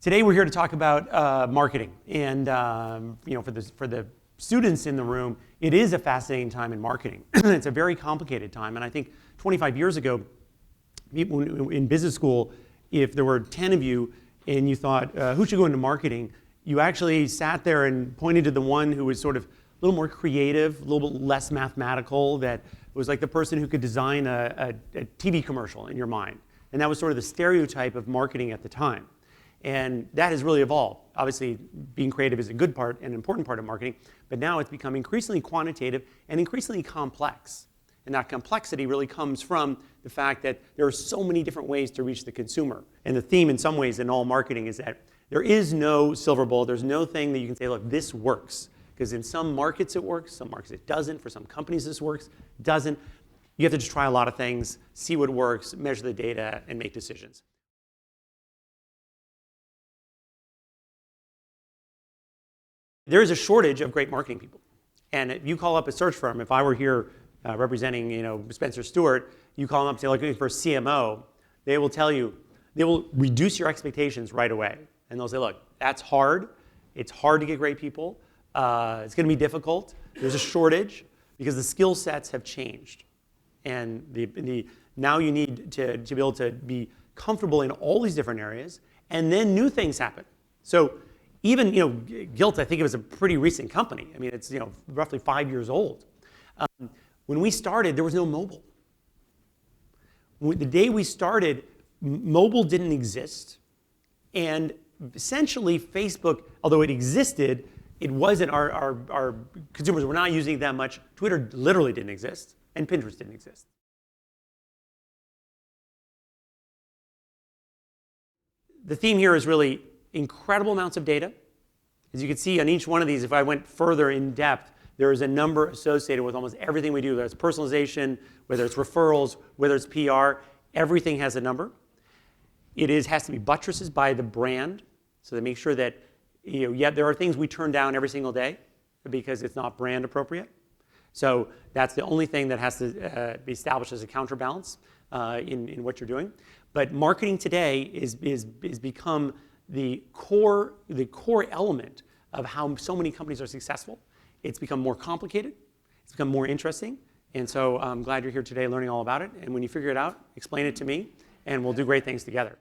Today we're here to talk about marketing, and for the students in the room, it is a fascinating time in marketing. It's a very complicated time, and I think 25 years ago, in business school, if there were 10 of you and you thought, who should go into marketing, you actually sat there and pointed to the one who was sort of a little more creative, a little bit less mathematical, that was like the person who could design a TV commercial in your mind. And that was sort of the stereotype of marketing at the time. And that has really evolved. Obviously, being creative is a good part, an important part of marketing, but now it's become increasingly quantitative and increasingly complex. And that complexity really comes from the fact that there are so many different ways to reach the consumer. And the theme in some ways in all marketing is that there is no silver bullet, there's no thing that you can say, look, this works. Because in some markets it works, some markets it doesn't. For some companies this works, doesn't. You have to just try a lot of things, see what works, measure the data, and make decisions. There is a shortage of great marketing people. And if you call up a search firm, if I were here representing Spencer Stewart, you call them up and say, looking for a CMO, they will tell you, they will reduce your expectations right away. And they'll say, look, that's hard. It's hard to get great people. It's going to be difficult. There's a shortage because the skill sets have changed. And now you need to be able to be comfortable in all these different areas, and then new things happen. So even Gilt, I think it was a pretty recent company. I mean, it's roughly 5 years old. When we started, there was no mobile. The day we started, mobile didn't exist, and essentially Facebook, although it existed, it wasn't our consumers were not using it that much. Twitter literally didn't exist, and Pinterest didn't exist. The theme here is really incredible amounts of data. As you can see on each one of these, if I went further in depth, there is a number associated with almost everything we do, whether it's personalization, whether it's referrals, whether it's PR, everything has a number. It has to be buttresses by the brand, so they make sure that there are things we turn down every single day because it's not brand appropriate. So that's the only thing that has to be established as a counterbalance in what you're doing. But marketing today is become the core element of how so many companies are successful. It's become more complicated. It's become more interesting. And so I'm glad you're here today learning all about it. And when you figure it out, explain it to me, and we'll do great things together.